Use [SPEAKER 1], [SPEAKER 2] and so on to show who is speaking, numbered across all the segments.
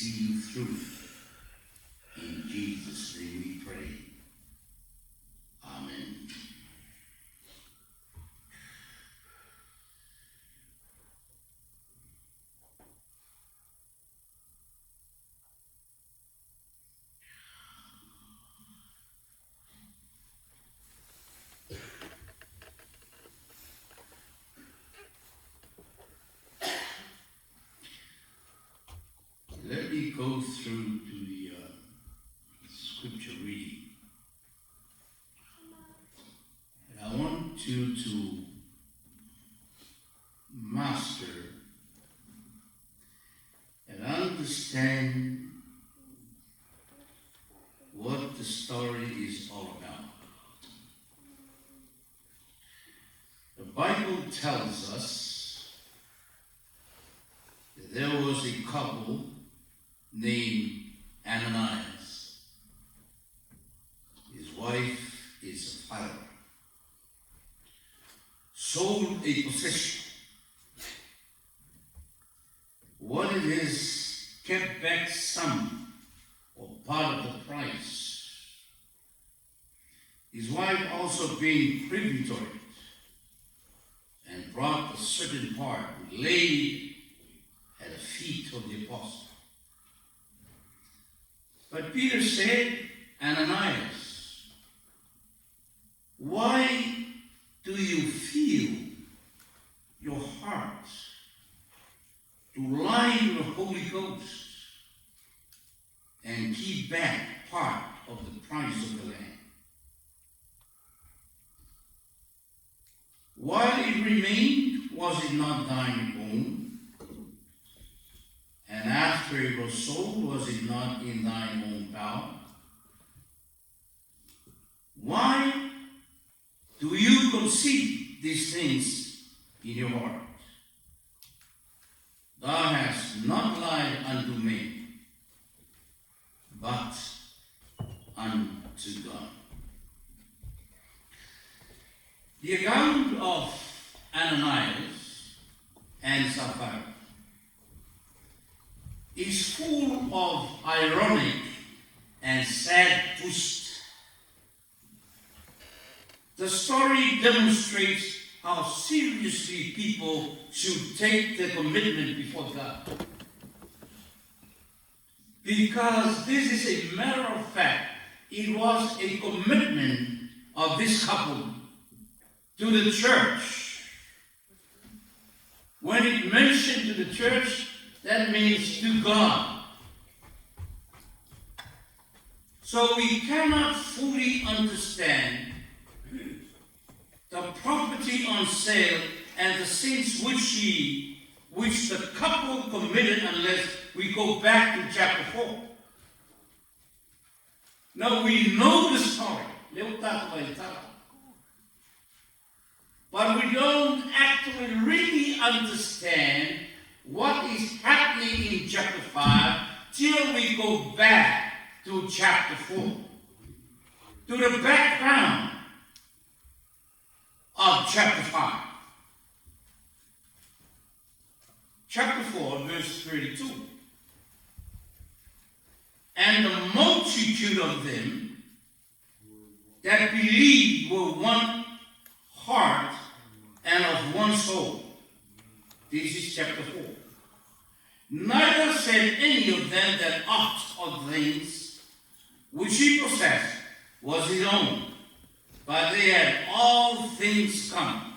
[SPEAKER 1] see you through. In Jesus' name we pray. Amen. Let me go through to the scripture reading. And I want you to master and understand what the story is all about. The Bible tells us that there was a couple named Ananias. His wife is a Pharaoh. Sold a possession. What it is, kept back some or part of the price. His wife also being privy to it, and brought a certain part, laid at the feet of the apostle. But Peter said, Ananias, why do you feel your heart to lie to the Holy Ghost and keep back part of the price of the land? While it remained, was it not thine own? And after it was sold, was it not in thine own power? Why do you conceive these things in your heart? Thou hast not lied unto me, but unto God. The account of Ananias and Sapphira is full of ironic and sad twists. The story demonstrates how seriously people should take their commitment before God. Because this is a matter of fact, it was a commitment of this couple to the church. When it mentioned to the church, that means to God. So we cannot fully understand the property on sale and the sins which the couple committed unless we go back to chapter 4. Now we know the story, but we don't actually really understand what is happening in chapter 5 till we go back to chapter 4, to the background of chapter 5. Chapter 4, verse 32. And the multitude of them that believed were one heart and of one soul. This is chapter 4. Neither said any of them that aught of things which he possessed was his own, but they had all things come.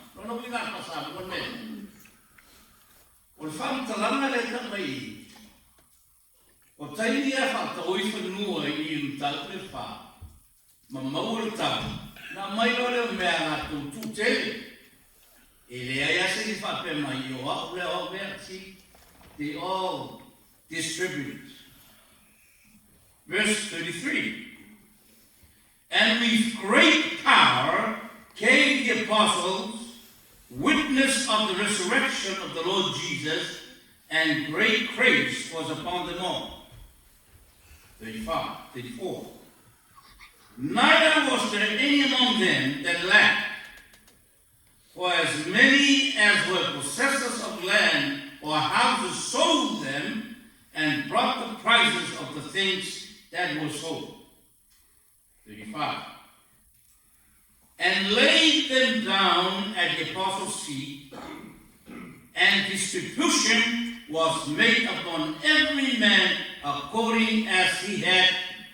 [SPEAKER 1] O fam talanga le ka mai. O tainia fa ta oi whanua I tau le wha. Ma maura tau. Na mai lore mea ngā tūtū tele. E lea ia se ni wha pe mai I o au lea o mea si. They all distribute. Verse 33. And with great power came the apostles, witness of the resurrection of the Lord Jesus, and great grace was upon them all. 34. Neither was there any among them that lacked, for as many as were possessors of land or houses sold them, and brought the price that were sold. 35. And laid them down at the apostles' feet, and distribution was made upon every man according as he had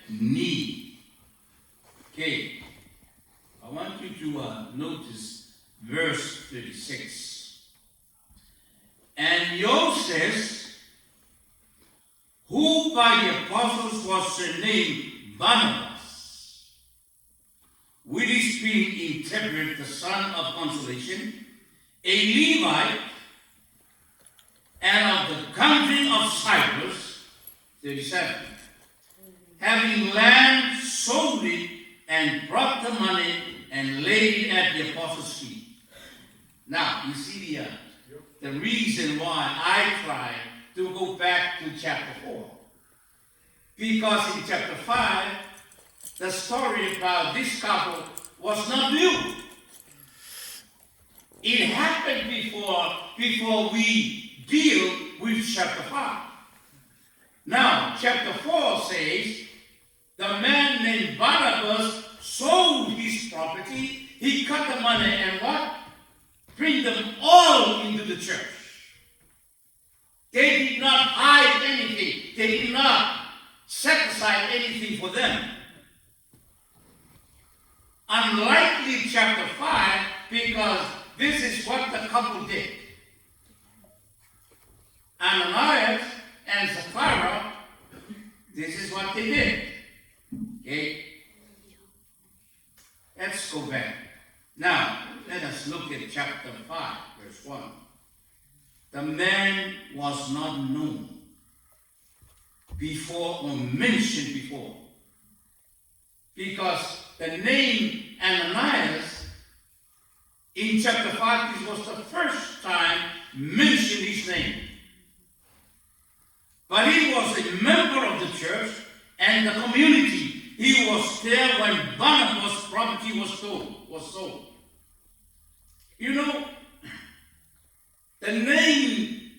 [SPEAKER 1] need. Okay, I want you to notice verse 36. And Joseph, who by the apostles was surnamed Barnabas, which being interpreted the son of consolation, a Levite, and of the country of Cyprus, 37, having land, sold it, and brought the money, and laid it at the apostles' feet. Now, you see the reason why I try to go back to chapter 4. Because in chapter 5, the story about this couple was not new. It happened before we deal with chapter 5. Now, chapter 4 says, the man named Barnabas sold his property, he cut the money and what? Bring them all into the church. They did not hide anything. They did not set aside anything for them. Unlikely chapter 5, because this is what the couple did. Ananias and Sapphira, this is what they did. Okay? Let's go back. Now, let us look at chapter 5, verse 1. The man was not known before or mentioned before. Because the name Ananias in chapter 5, this was the first time mentioned his name. But he was a member of the church and the community. He was there when Barnabas' property was sold. You know, the name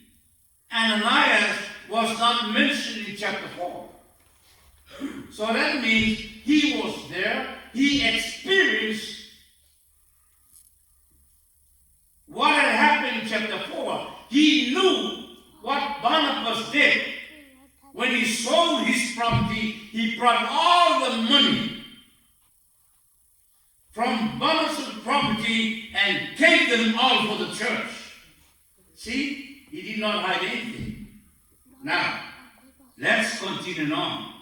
[SPEAKER 1] Ananias was not mentioned in chapter 4. So that means he was there, he experienced what had happened in chapter 4. He knew what Barnabas did. When he sold his property, he brought all the money from Barnabas' property and gave them all for the church. See, he did not hide anything. Now, let's continue on.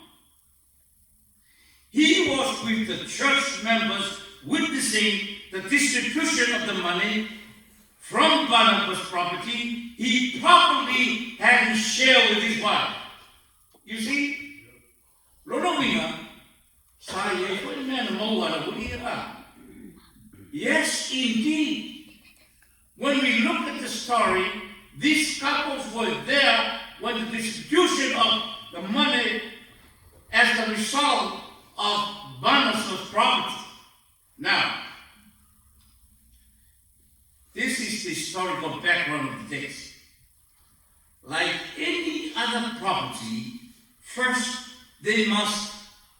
[SPEAKER 1] He was with the church members witnessing the distribution of the money from Barnabas' property. He probably had his share with his wife. You see, Maui'a, yes, indeed. When we look at the story, these couples were there when the distribution of the money as the result of Barnabas' property. Now, this is the historical background of the text. Like any other property, first they must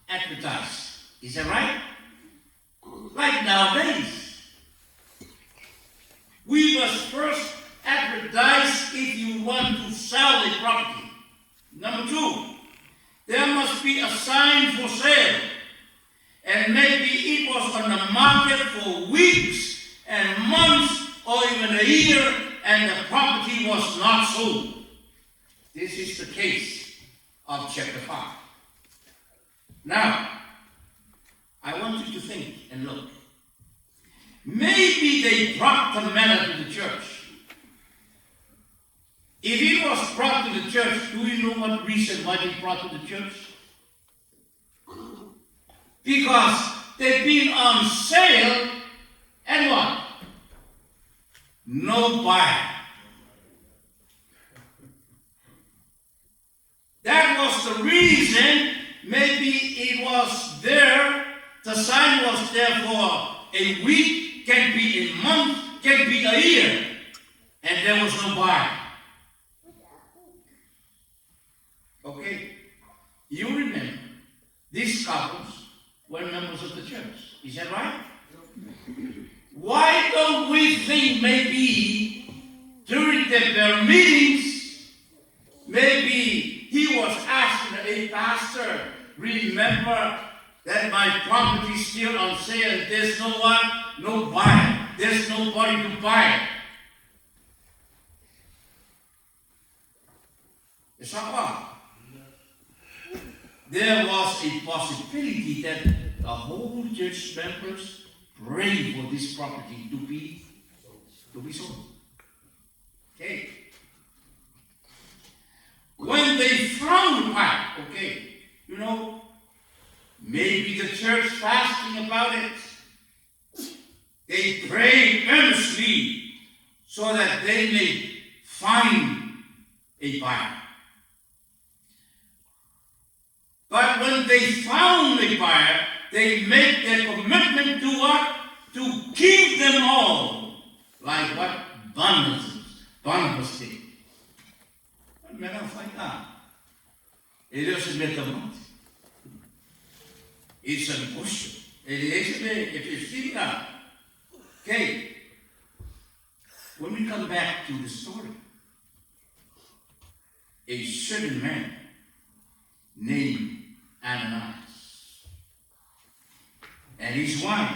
[SPEAKER 1] advertise. Is that right? Like nowadays, we must first advertise if you want to sell a property. Number 2, there must be a sign for sale. And maybe it was on the market for weeks and months or even a year, and the property was not sold. This is the case of chapter 5. Now, I want you to think and look. Maybe they brought the matter to the church. If it was brought to the church, do you know what reason why they brought to the church? Because they've been on sale, and what? No buyer. That was the reason. Maybe it was there, the sign was there for a week, can be a month, can be a year, and there was no buyer. Okay, you remember Is that right? Why don't we think maybe during their meetings, maybe he was asking, hey, pastor, remember that my property is still on sale and there's no one, no buyer. There's nobody to buy it. It's not wrong. There was a possibility that the whole church members prayed for this property to be sold. Okay. When they found out, okay, you know, maybe the church fasting about it. They prayed earnestly so that they may find a buyer. But when they found a buyer, they made their commitment to what? To keep them all. Like what Barnabas did. Men of God. It doesn't matter much. It's an ocean. If you see that. Okay. When we come back to the story, a certain man named Ananias and his wife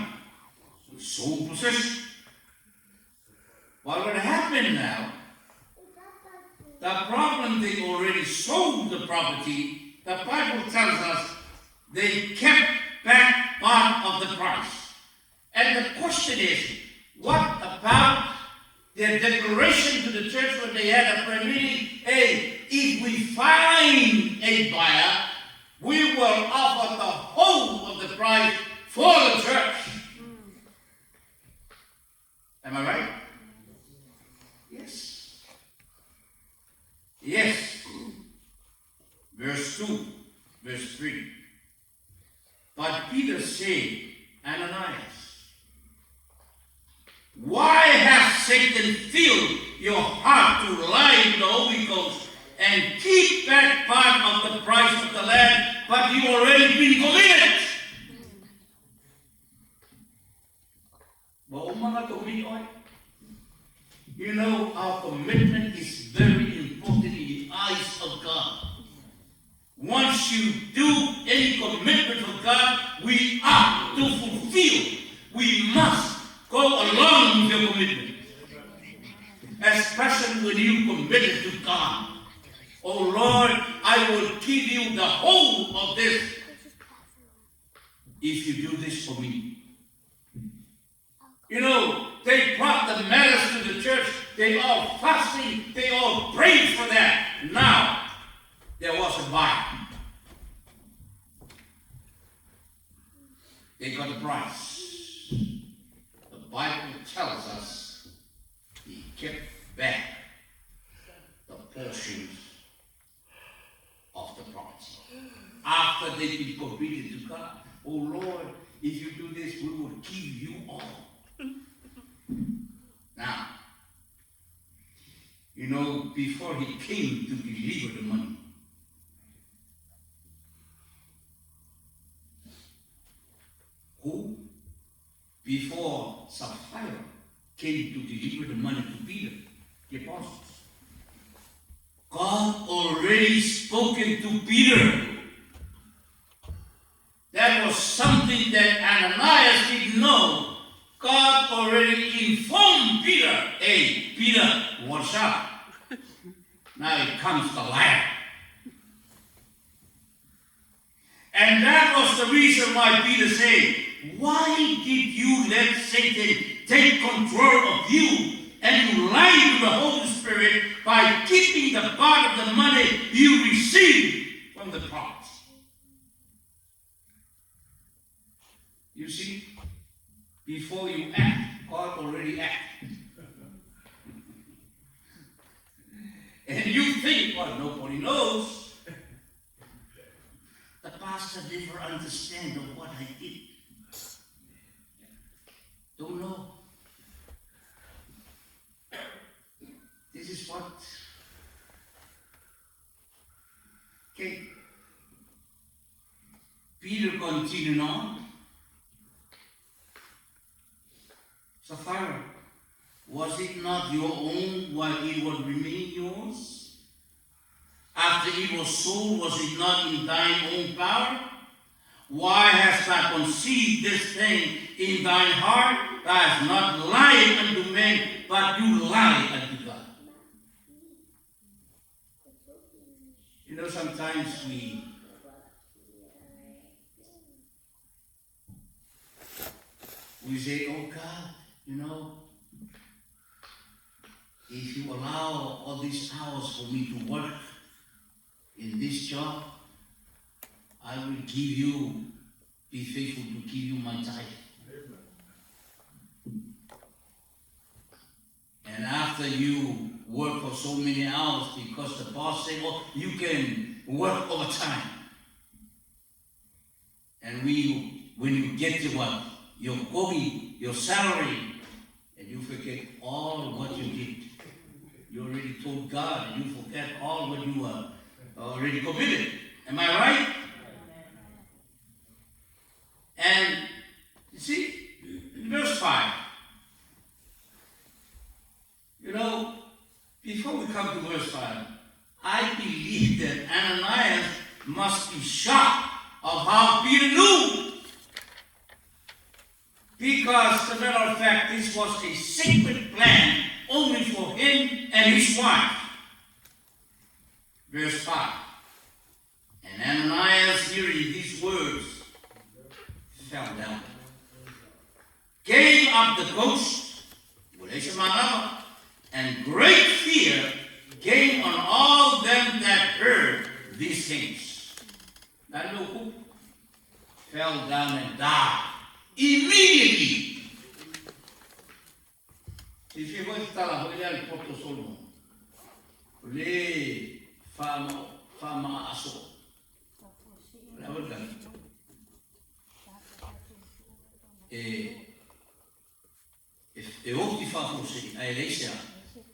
[SPEAKER 1] sold possession. What would happen now? The problem, they already sold the property. The Bible tells us they kept back part of the price. And the question is, what about their declaration to the church when they had a prayer meeting? Hey, if we find a buyer, we will offer the whole of the price for the church. Am I right? Yes. Yes. Verse 2, verse 3. But Peter said, Ananias, why has Satan filled your heart to lie to the Holy Ghost and keep back part of the price of the land, but you already been committed? You know, our commitment is very important in the eyes of God. Once you do any commitment for God, we are to fulfill. We must go along with your commitment. Especially when you committed to God. Oh Lord, I will give you the whole of this if you do this for me. You know, they brought the matters to the church. They all fasting. They all prayed for that. Now, there was a buyer. They got a price. The Bible tells us he kept back the portions of the property. After they've been committed to God, oh Lord, if you do this, we will give you all. Now, you know, before he came to deliver the money, who? Before Sapphira came to deliver the money to Peter, the apostles, God already spoken to Peter. That was something that Ananias didn't know. God already informed Peter, hey, Peter, what's up? Now it comes the liar. And that was the reason why Peter said, why did you let Satan take control of you and you lie to the Holy Spirit by keeping the part of the money you received from the prophets? You see? Before you act, God already acted. And you think, well, nobody knows. The pastor never understand of what I did. Don't know. This is what. Okay. Peter continued on. Sapphira, was it not your own while it would remain yours? After it was sold, was it not in thine own power? Why hast thou conceived this thing in thine heart? Thou hast not lied unto men, but you lie unto God. You know, sometimes we say, oh God, you know, if you allow all these hours for me to work in this job, I will be faithful to give you my tithe. And after you work for so many hours, because the boss said, well, you can work overtime. And when you get to what? Your kogi, your salary, and you forget all what you did. You already told God, and you forget all what you already committed. Am I right? And you see, in verse 5, you know, before we come to verse 5, I believe that Ananias must be shocked of how Peter knew. Because, as a matter of fact, this was a secret plan only for him and his wife. Verse 5. And Ananias, hearing these words, fell down, gave up the ghost, and great fear came on all them that heard these things. That little fell down and died immediately. Si si voi sta la voglia il porto solo, le fama aso. La verdad. Ook die van José, Elisha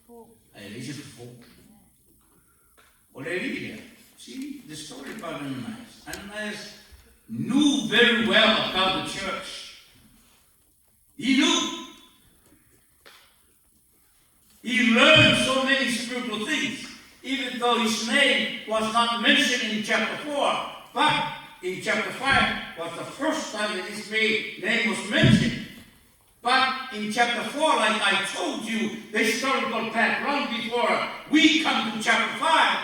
[SPEAKER 1] for. See the story about Ananias. Ananias knew very well about the church. He knew. He learned so many spiritual things, even though his name was not mentioned in chapter 4, but in chapter 5 was the first time that his name was mentioned. But in chapter 4, like I told you, the historical background before we come to chapter 5,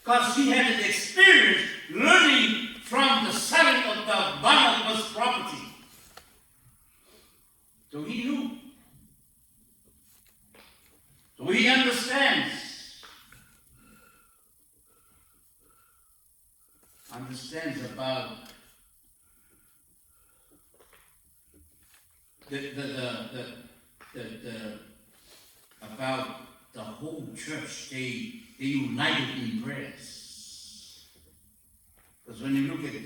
[SPEAKER 1] because he had an experience learning from the selling of the Barnabas property. So he knew. So he understands about about the whole church. They united in prayers. Because when you look at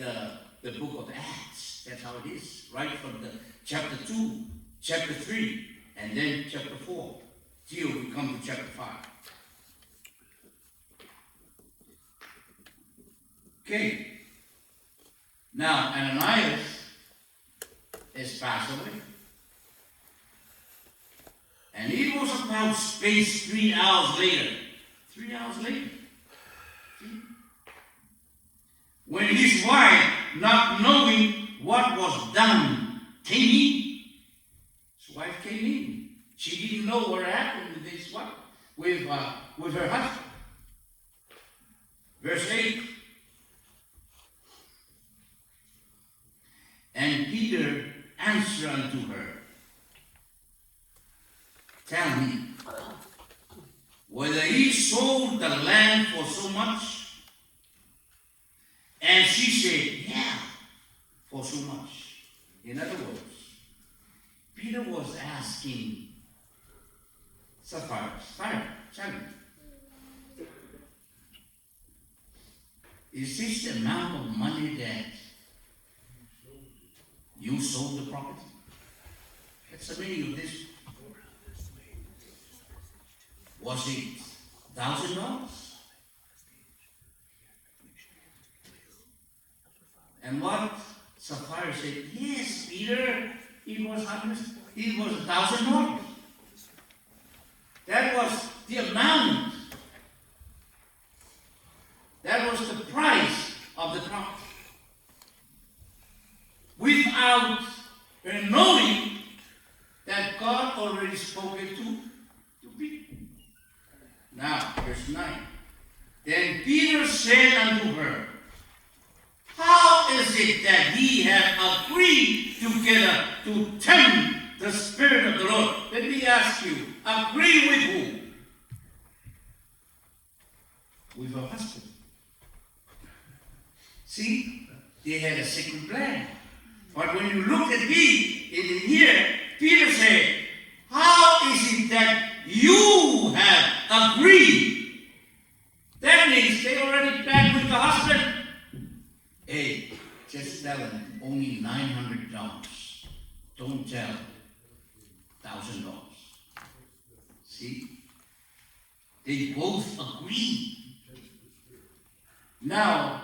[SPEAKER 1] the book of Acts, that's how it is. Right from the chapter 2, chapter 3, and then chapter 4. Till we come to chapter 5. Okay. Now, Ananias is passed away. And it was about space 3 hours later. 3 hours later. See? When his wife, not knowing what was done, came in. His wife came in. She didn't know what happened with his wife, with her husband. Verse 8. And Peter answered unto her, tell me, whether he sold the land for so much? And she said, yeah, for so much. In other words, Peter was asking Sapphira, tell me, is this the amount of money that you sold the property? That's the meaning of this. Was it $1,000? And what Sapphira said, yes, Peter, it it was $1,000. That was the amount. That was the price of the property. Without knowing that God already spoke it to Peter. Now, verse 9. Then Peter said unto her, how is it that ye have agreed together to tempt the Spirit of the Lord? Let me ask you, agree with who? With her husband. See, they had a secret plan. But when you look at here, Peter said, how is it that you have agreed? That means they already planned with the husband. Hey, just tell him only $900. Don't tell $1,000. See? They both agree. Now,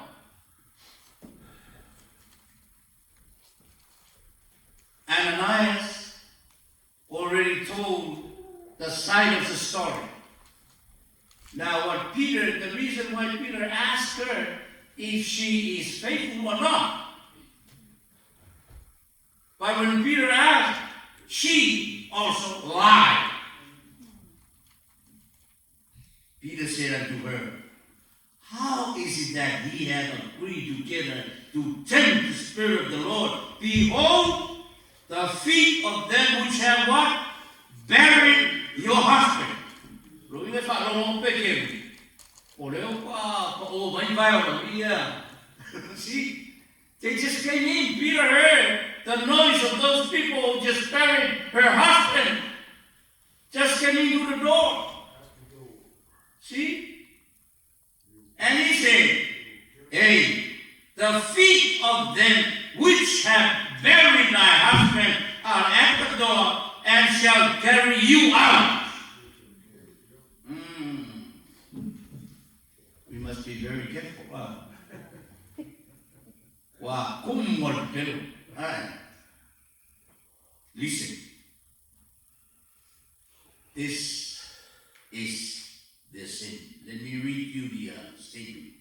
[SPEAKER 1] Ananias already told the side of the story. Now, the reason why Peter asked her if she is faithful or not. But when Peter asked, she also lied. Peter said unto her, how is it that ye have agreed together to tempt the Spirit of the Lord? Behold, the feet of them which have what? Buried your husband. See? They just came in. Peter heard the noise of those people who just buried her husband. Just came in through the door. See? And he said, hey, the feet of them which have buried thy husband are at the door and shall carry you out. We must be very careful. Listen. This is the sin. Let me read you the statement.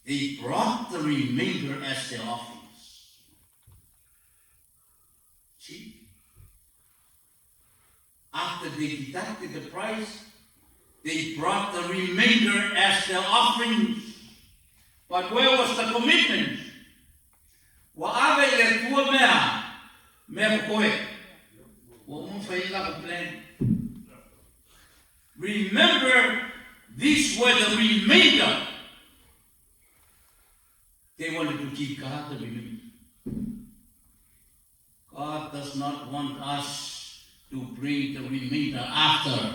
[SPEAKER 1] They brought the remainder as their offerings. See? After they deducted the price, they brought the remainder as their offerings. But where was the commitment? Remember, these were the remainder. They wanted to keep God the remainder. God does not want us to bring the remainder after.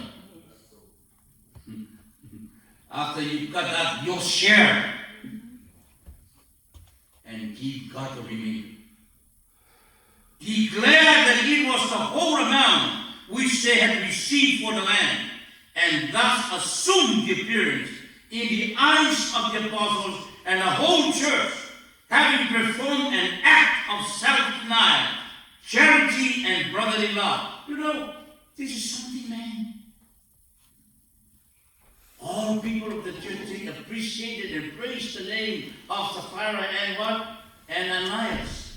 [SPEAKER 1] After you cut out your share and give God the remainder. Declare that it was the whole amount which they had received for the land, and thus assumed the appearance in the eyes of the apostles and the whole church, having performed an act of self-denial, charity, and brotherly love. You know, this is something, man. All people of the church, they appreciated and praised the name of Sapphira and what? And Ananias.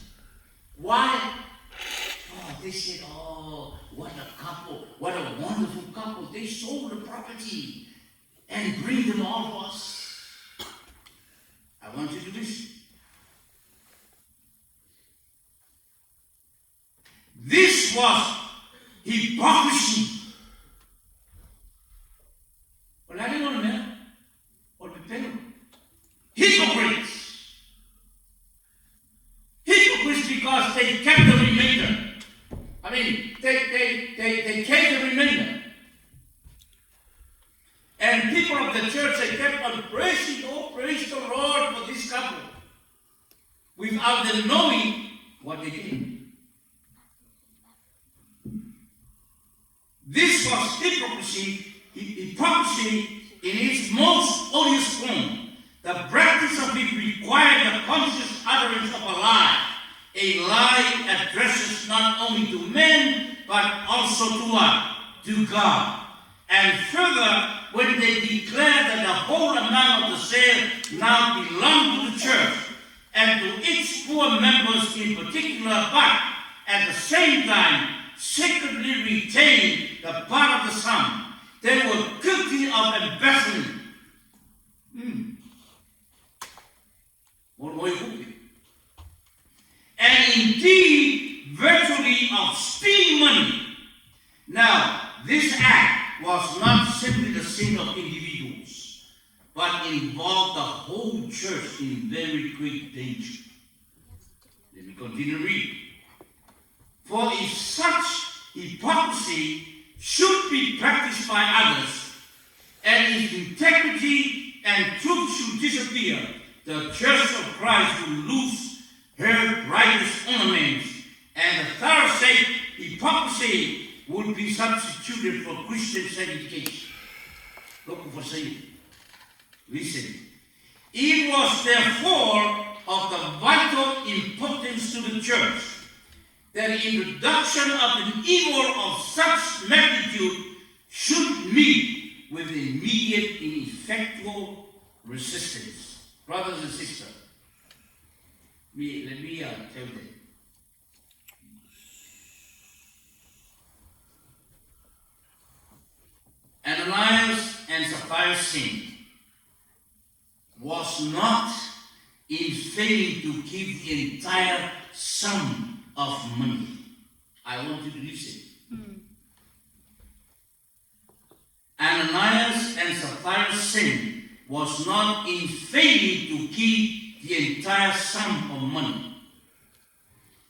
[SPEAKER 1] Why? Oh, they said, oh, what a couple, what a wonderful couple. They sold the property and bring them all to us. I want you to listen. This was hypocrisy. Hypocrites. Hypocrites because they kept the remainder. I mean, they kept the remainder. And people of the church, they kept on praising, oh, praise the Lord for this couple, without them knowing what they did. This was hypocrisy in its most odious form. The practice of it required the conscious utterance of a lie. A lie addresses not only to men, but also to what? To God. And further, when they declare that the whole amount of the sale now belong to the church, and to its poor members in particular, but at the same time, secretly retain the part of the sum, they were guilty of embezzlement. And indeed, virtually of stealing money. Now, this act was not simply the sin of individuals, but involved the whole church in very great danger. Let me continue reading. For if such hypocrisy should be practiced by others, and if integrity and truth should disappear, the church of Christ will lose her righteous ornaments, and the Pharisaic hypocrisy would be substituted for Christian sanctification. Look for saying. Listen. It was therefore of the vital importance to the church that the introduction of an evil of such magnitude should meet with immediate and effectual resistance. Brothers and sisters, let me tell them. Ananias and Sapphira's sin was not in failing to give the entire sum of money. I want you to listen. Ananias and Sapphira's sin was not in failing to give the entire sum of money.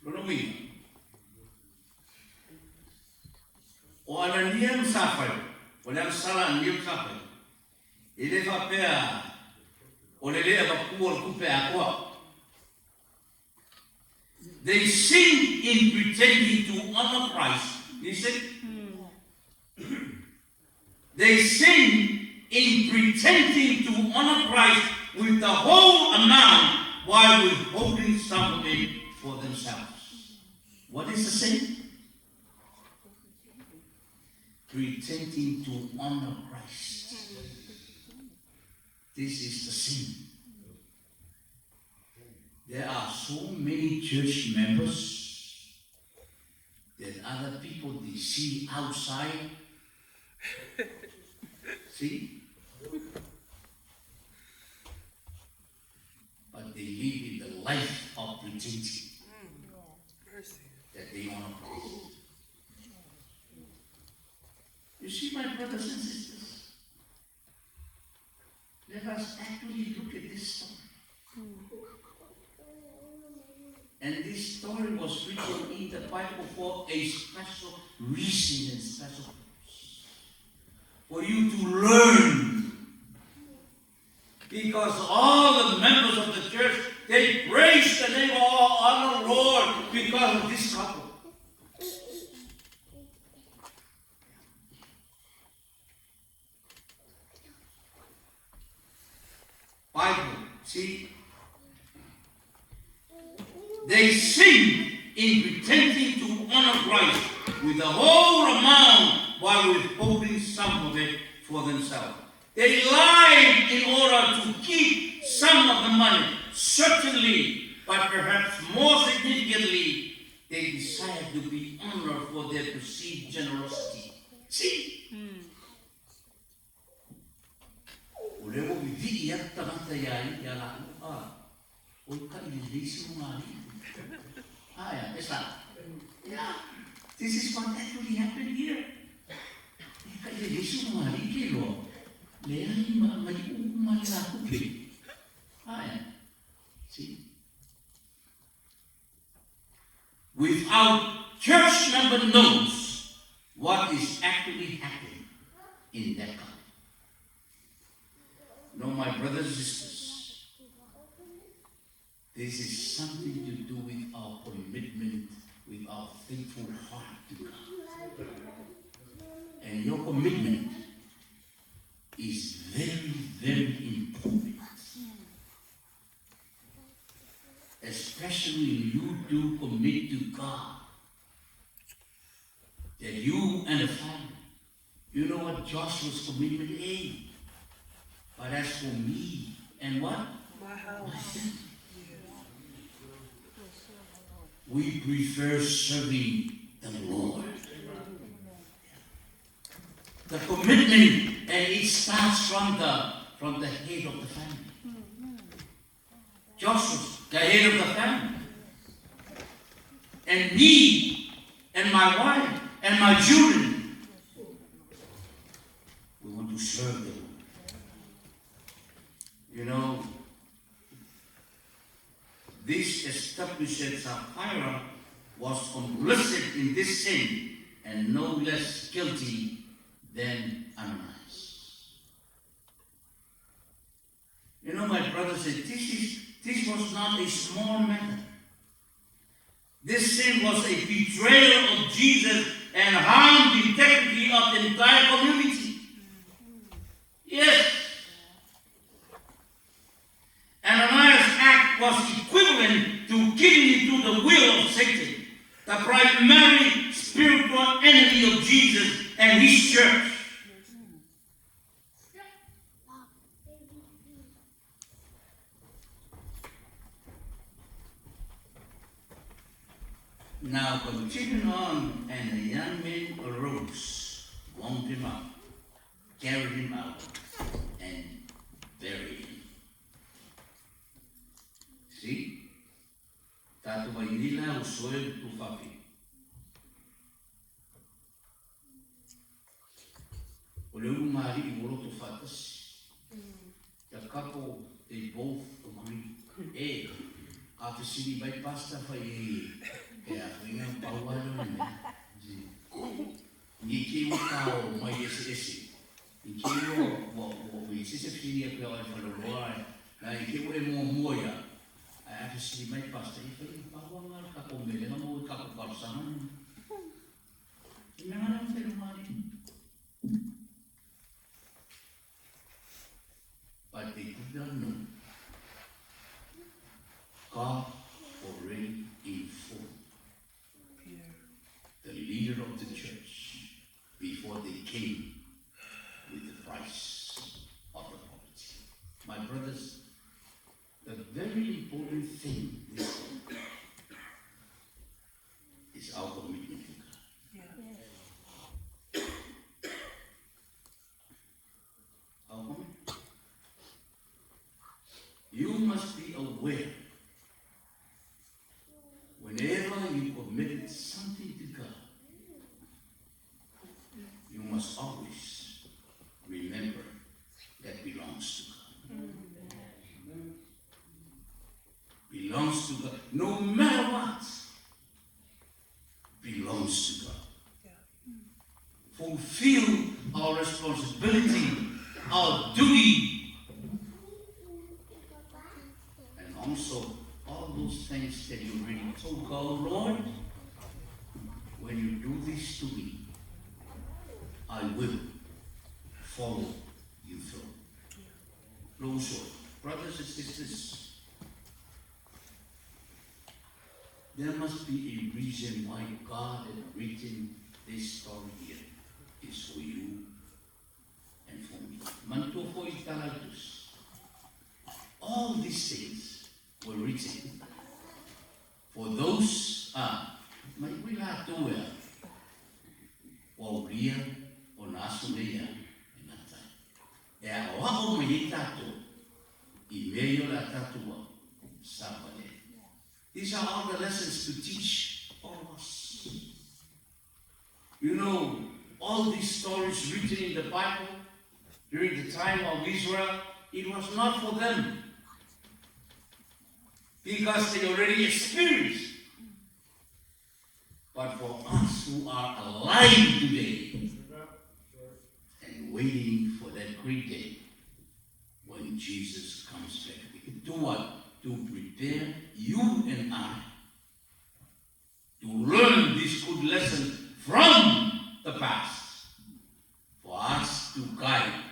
[SPEAKER 1] What do you mean? O Ananias and Sapphira, o sala Ananias and Sapphira, ele va pea, o le lea va kuo kupe akwa. They sinned in pretending to honor Christ. Listen. They sinned in pretending to honor Christ with the whole amount while withholding some of it for themselves. What is the sin? Pretending to honor Christ. This is the sin. There are so many church members that other people they see outside. See? But they live in the life of pretending that they honor Christ. You see, my brothers and sisters, let us actually look at this story. And this story was written in the Bible for a special reason and special purpose. For you to learn. Because all the members of the church, they praise the name of our Lord because of this couple. Bible, see? They sinned in pretending to honor Christ with the whole amount while withholding some of it for themselves. They lied in order to keep some of the money, certainly, but perhaps more significantly, they desired to be honored for their perceived generosity. See? Yeah, this is what actually happened here. See? Without church member knows what is actually happening in that country. No, my brothers and sisters, this is something to do with our commitment, with our faithful heart to God. And your commitment is very, very important. Especially when you do commit to God that you and the family, you know what Joshua's commitment is. But as for me and what?
[SPEAKER 2] My house.
[SPEAKER 1] My family. We prefer serving the Lord. The commitment, and it starts from the head of the family. Joshua, the head of the family. And me, and my wife, and my children, we want to serve the Lord. You know, this established Sapphira was complicit in this sin and no less guilty than Ananias. You know, my brother said, this was not a small matter. This sin was a betrayal of Jesus and harmed the integrity of the entire community. Yes. Ananias' act was equivalent to giving into the will of Satan, the primary spiritual enemy of Jesus and his church. Now continuing on, and the young men arose, wound him up, carried him out, and buried him. See? Tato vainila usoe tu fafi. Oleu mari I woro tu fatas. The couple, they both agree. After sini by pasta fai kaya kaya pawalo na. Ni kiu kao mai ese. Ni kiu wo ese fini kaya ai faloroa. Na kiu mo moya. After sini by pasta fai pawalo ka komele na mo ka parsama. Nana fai mari. But they did not know. God already informed the leader of the church before they came with the price of the property. My brothers, the very important thing is our commitment to God. Our commitment. You must be aware. Whenever you commit something to God, you must always remember that belongs to God. Belongs to God. No matter what, belongs to God. Fulfill our responsibility, our duty, and also all those things that you really told God, Lord, when you do this to me, I will follow you through. Close. Brothers and sisters, there must be a reason why God has written this story here. It's for you and for me. Manto for italatus. All these things were written for those may we not do it or real or nasulea in that time. Yeah, what we tato email la tatua Sabbath. These are all the lessons to teach all of us. You know, all these stories written in the Bible during the time of Israel, it was not for them, because they already experienced. But for us who are alive today and waiting for that great day when Jesus comes back, to what? To prepare you and I to learn this good lesson from the past, for us to guide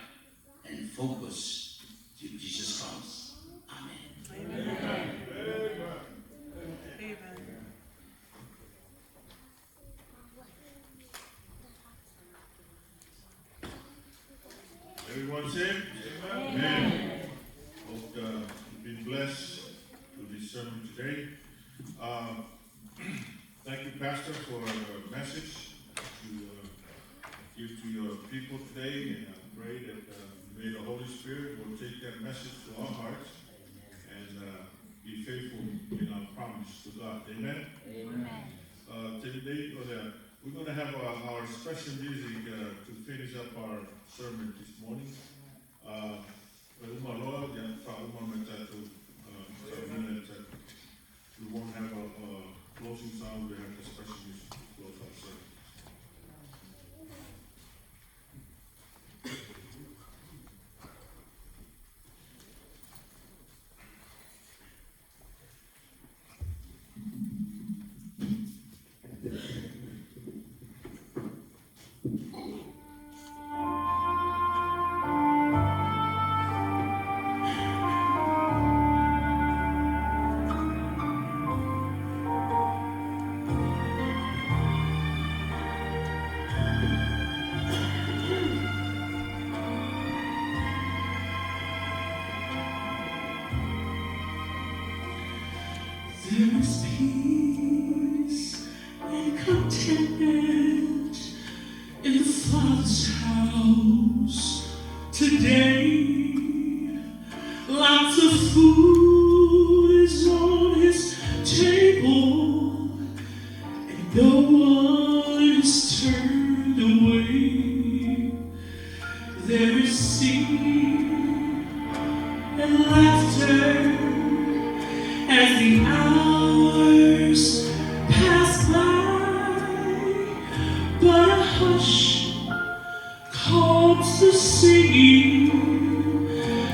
[SPEAKER 1] and focus till Jesus comes. Amen.
[SPEAKER 2] Amen. Amen.
[SPEAKER 3] Thank you, Pastor, for the message to give to your people today. And I pray that may the Holy Spirit will take that message to our hearts and be faithful in our promise to God. Amen? Amen. Today, we're going to have our special music to finish up our sermon this morning. We won't have a closing song, we have the special music to close our service.
[SPEAKER 1] There is peace and contentment in the Father's house today. Lots of food is on his table, and no one is turned away. There is singing and laughter as the hours pass by, but a hush calms the singing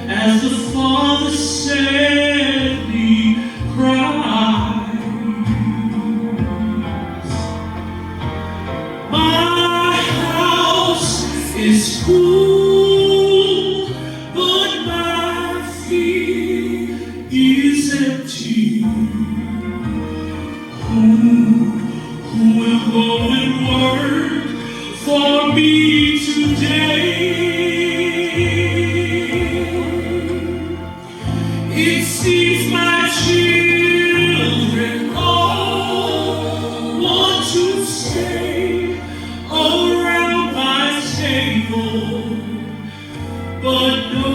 [SPEAKER 1] as the Father sadly cries. My house is full, but my feet is empty. Who will go and work for me today? It seems my children all want to stay around my table, but no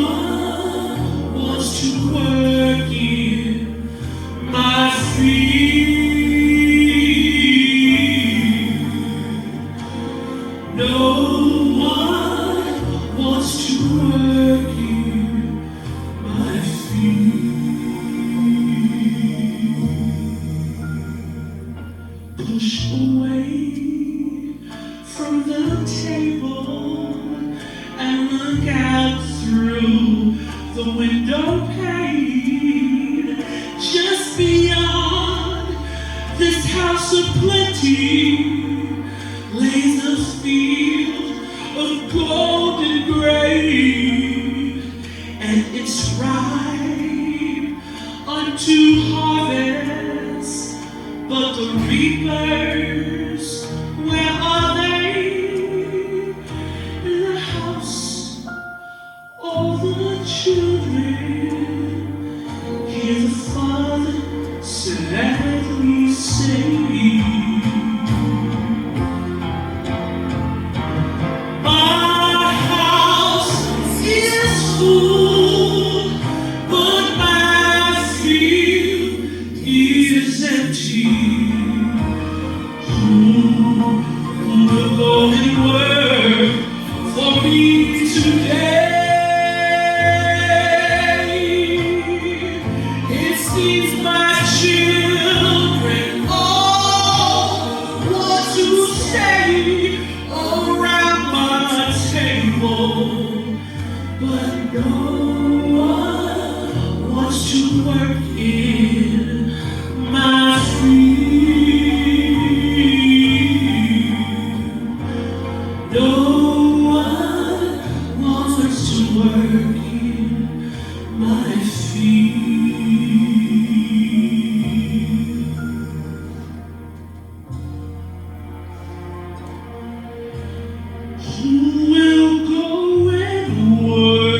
[SPEAKER 1] one wants to work in my field. No one wants to work in my field. Push away from the table and look out through the window pane. Just beyond this house of plenty lays a field of golden grain, and it's ripe unto harvest. But the reapers, where are they? In the house, all the children hear the Father sadly say, my house is full, but my field is empty. Who will go and work for me today? It seems my children all want to stay around my table, but no one wants to work in my field. No one wants to work in my field. Who will go and work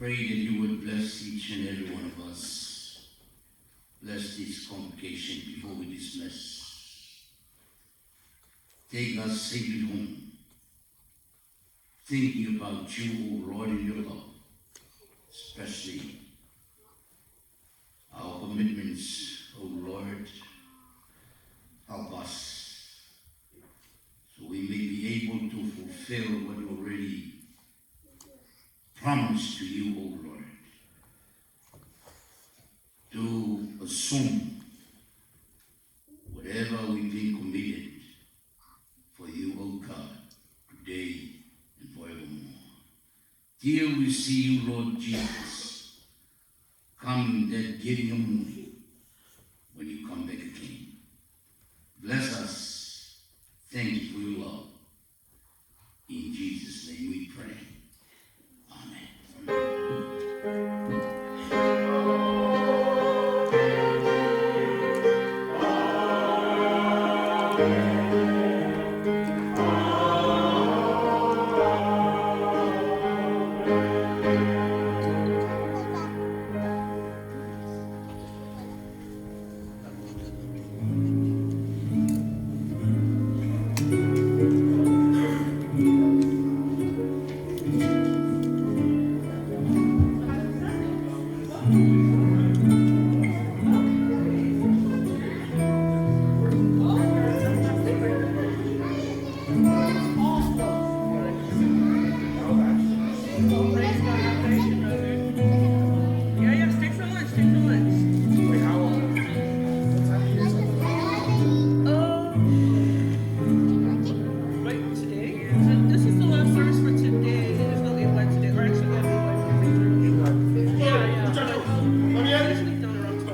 [SPEAKER 1] Pray that you would bless each and every one of us. Bless this congregation before we dismiss. Take us safely home. Thinking about you, O Lord, in your love, especially our commitments, O Lord, help us so we may be able to fulfill what you already promised to you, O Lord, to assume whatever we've been committed for you, O God, today and forevermore. Till we see you, Lord Jesus, come in that giving of morning when you come back again. Bless us. Thank you for your love. In Jesus' name we pray. Amen.
[SPEAKER 2] Yeah, stay for lunch, stay for lunch. Wait, today? This is the last service for today. There's no invite today. Or actually, we have an invite. Yeah. Usually done around 12.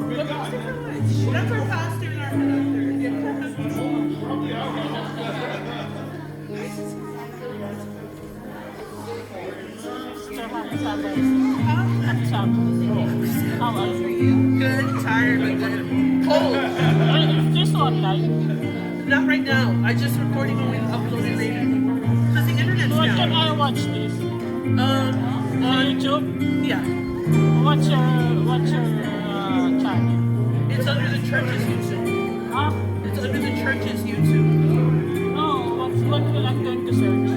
[SPEAKER 2] But stay for lunch. That's our pastor and our conductor.
[SPEAKER 4] How are you?
[SPEAKER 2] Good, tired, but good. Cold.
[SPEAKER 4] Is this online?
[SPEAKER 2] Not right now. I just recording and we upload it later. Because the internet's
[SPEAKER 4] Where can
[SPEAKER 2] down.
[SPEAKER 4] I watch this?
[SPEAKER 2] On
[SPEAKER 4] YouTube?
[SPEAKER 2] yeah.
[SPEAKER 4] What's your channel?
[SPEAKER 2] It's under the church's YouTube.
[SPEAKER 4] Huh?
[SPEAKER 2] It's under the church's YouTube.
[SPEAKER 4] No, what will I going to search?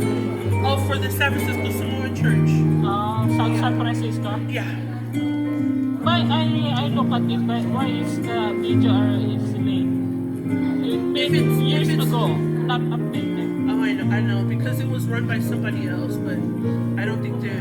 [SPEAKER 2] Oh, for the Sabbath is the Samoan church.
[SPEAKER 4] San Francisco?
[SPEAKER 2] Yeah.
[SPEAKER 4] Why I look at it, but why is the video is late? It been years ago, not updated.
[SPEAKER 2] Oh, I know, because it was run by somebody else, but I don't think they're